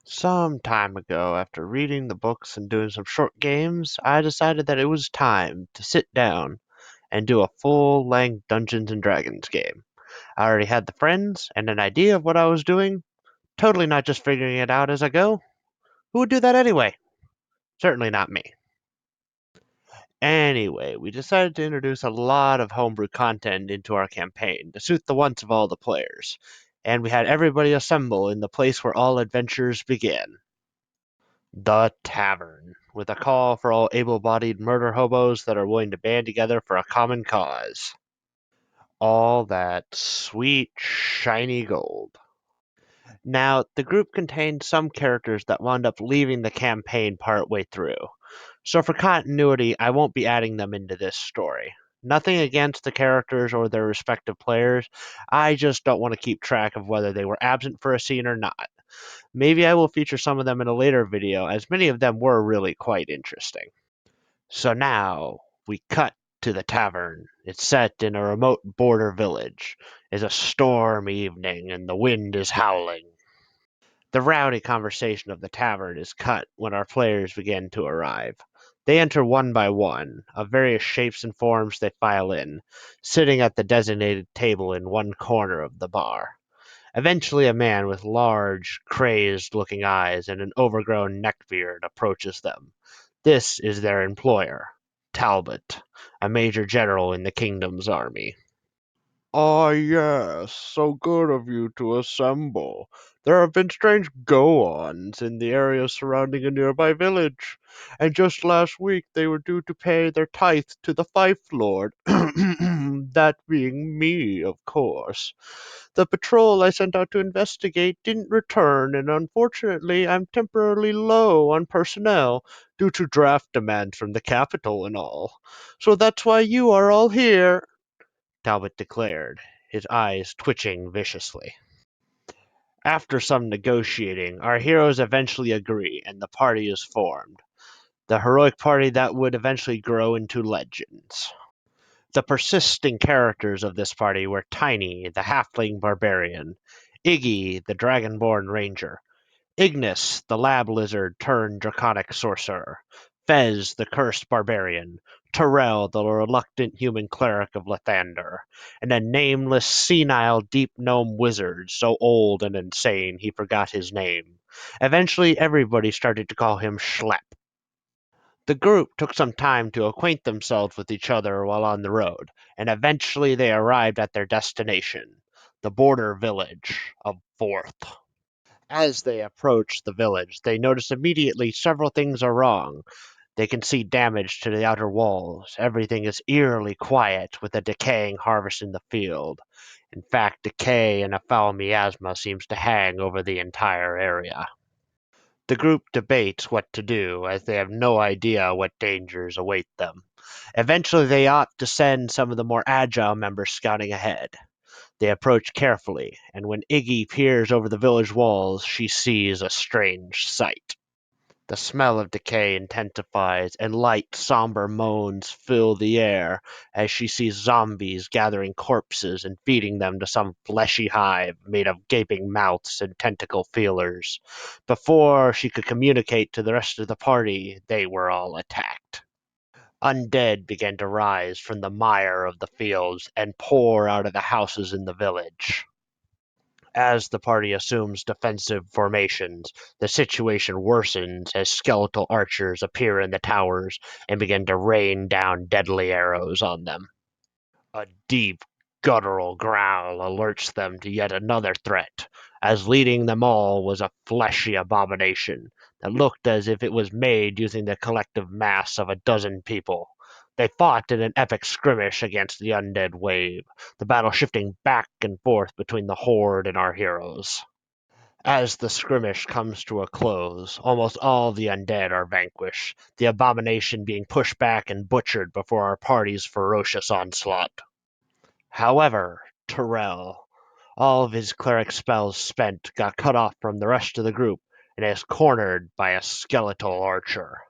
Some time ago, after reading the books and doing some short games, I decided that it was time to sit down and do a full length Dungeons and Dragons game. I already had the friends and an idea of what I was doing, totally not just figuring it out as I go. Who would do that anyway? Certainly not me. Anyway, we decided to introduce a lot of homebrew content into our campaign to suit the wants of all the players, and we had everybody assemble in the place where all adventures begin. The Tavern, with a call for all able-bodied murder hobos that are willing to band together for a common cause. All that sweet, shiny gold. Now, the group contained some characters that wound up leaving the campaign partway through, so for continuity, I won't be adding them into this story. Nothing against the characters or their respective players, I just don't want to keep track of whether they were absent for a scene or not. Maybe I will feature some of them in a later video, as many of them were really quite interesting. So now we cut to the tavern. It's set in a remote border village. It's a stormy evening and the wind is howling. The rowdy conversation of the tavern is cut when our players begin to arrive. They enter one by one. Of various shapes and forms they file in, sitting at the designated table in one corner of the bar. Eventually a man with large, crazed-looking eyes and an overgrown neckbeard approaches them. This is their employer, Talbot, a major general in the kingdom's army. Ah, yes, so good of you to assemble. There have been strange go-ons in the area surrounding a nearby village, and just last week they were due to pay their tithe to the Fife Lord, that being me, of course. The patrol I sent out to investigate didn't return, and unfortunately I'm temporarily low on personnel due to draft demands from the capital and all. So that's why you are all here. Talbot declared, his eyes twitching viciously. After some negotiating, our heroes eventually agree and the party is formed. The heroic party that would eventually grow into legends. The persisting characters of this party were Tiny, the halfling barbarian, Iggy, the dragonborn ranger, Ignis, the lab lizard turned draconic sorcerer, Fez, the cursed barbarian, Terrell, the reluctant human cleric of Lathander, and a nameless, senile, deep gnome wizard so old and insane he forgot his name. Eventually, everybody started to call him Schlapp. The group took some time to acquaint themselves with each other while on the road, and eventually they arrived at their destination, the border village of Forth. As they approach the village, they notice immediately several things are wrong. They can see damage to the outer walls. Everything is eerily quiet, with a decaying harvest in the field. In fact, decay and a foul miasma seems to hang over the entire area. The group debates what to do, as they have no idea what dangers await them. Eventually, they opt to send some of the more agile members scouting ahead. They approach carefully, and when Iggy peers over the village walls, she sees a strange sight. The smell of decay intensifies, and light, somber moans fill the air as she sees zombies gathering corpses and feeding them to some fleshy hive made of gaping mouths and tentacle feelers. Before she could communicate to the rest of the party, they were all attacked. Undead began to rise from the mire of the fields and pour out of the houses in the village. As the party assumes defensive formations, the situation worsens as skeletal archers appear in the towers and begin to rain down deadly arrows on them. A deep, guttural growl alerts them to yet another threat, as leading them all was a fleshy abomination that looked as if it was made using the collective mass of a dozen people. They fought in an epic skirmish against the undead wave, the battle shifting back and forth between the horde and our heroes. As the skirmish comes to a close, almost all the undead are vanquished, the abomination being pushed back and butchered before our party's ferocious onslaught. However, Terrell, all of his cleric spells spent, got cut off from the rest of the group and is cornered by a skeletal archer.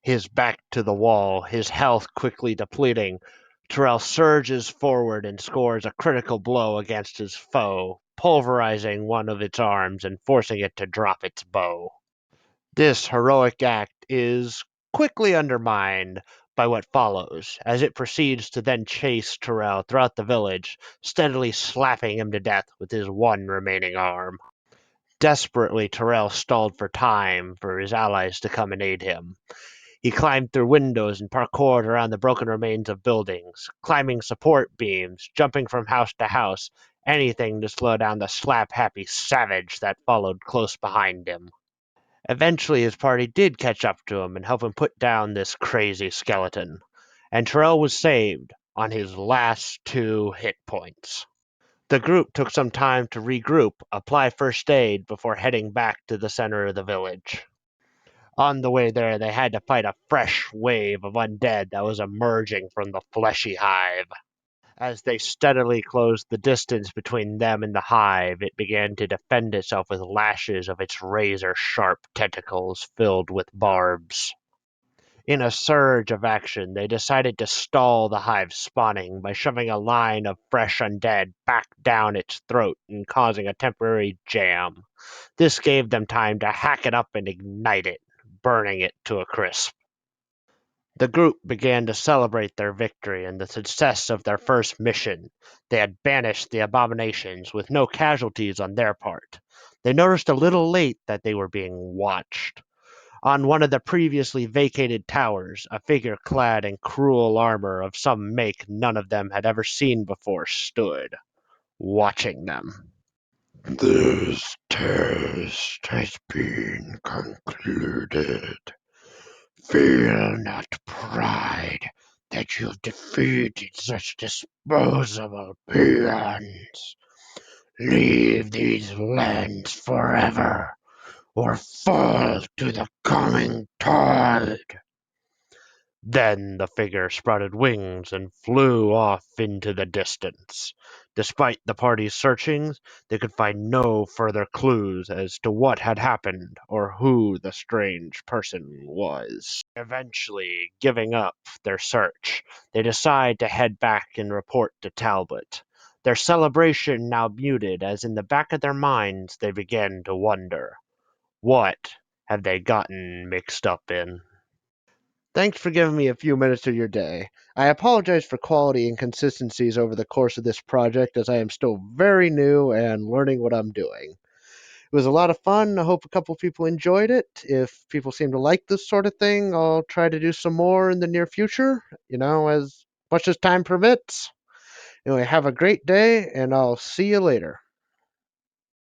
His back to the wall, his health quickly depleting, Terrell surges forward and scores a critical blow against his foe, pulverizing one of its arms and forcing it to drop its bow. This heroic act is quickly undermined by what follows, as it proceeds to then chase Terrell throughout the village, steadily slapping him to death with his one remaining arm. Desperately, Terrell stalled for time for his allies to come and aid him. He climbed through windows and parkoured around the broken remains of buildings, climbing support beams, jumping from house to house, anything to slow down the slap-happy savage that followed close behind him. Eventually, his party did catch up to him and help him put down this crazy skeleton, and Terrell was saved on his last 2 hit points. The group took some time to regroup, apply first aid before heading back to the center of the village. On the way there, they had to fight a fresh wave of undead that was emerging from the fleshy hive. As they steadily closed the distance between them and the hive, it began to defend itself with lashes of its razor-sharp tentacles filled with barbs. In a surge of action, they decided to stall the hive's spawning by shoving a line of fresh undead back down its throat and causing a temporary jam. This gave them time to hack it up and ignite it, burning it to a crisp. The group began to celebrate their victory and the success of their first mission. They had banished the abominations with no casualties on their part. They noticed a little late that they were being watched. On one of the previously vacated towers, a figure clad in cruel armor of some make none of them had ever seen before stood, watching them. This test has been concluded. Feel not pride that you've defeated such disposable peons. Leave these lands forever, or fall to the coming tide. Then the figure sprouted wings and flew off into the distance. Despite the party's searchings, they could find no further clues as to what had happened or who the strange person was. Eventually, giving up their search, they decide to head back and report to Talbot. Their celebration now muted as in the back of their minds they began to wonder, what have they gotten mixed up in? Thanks for giving me a few minutes of your day. I apologize for quality inconsistencies over the course of this project as I am still very new and learning what I'm doing. It was a lot of fun. I hope a couple people enjoyed it. If people seem to like this sort of thing, I'll try to do some more in the near future, as much as time permits. Anyway, have a great day, and I'll see you later.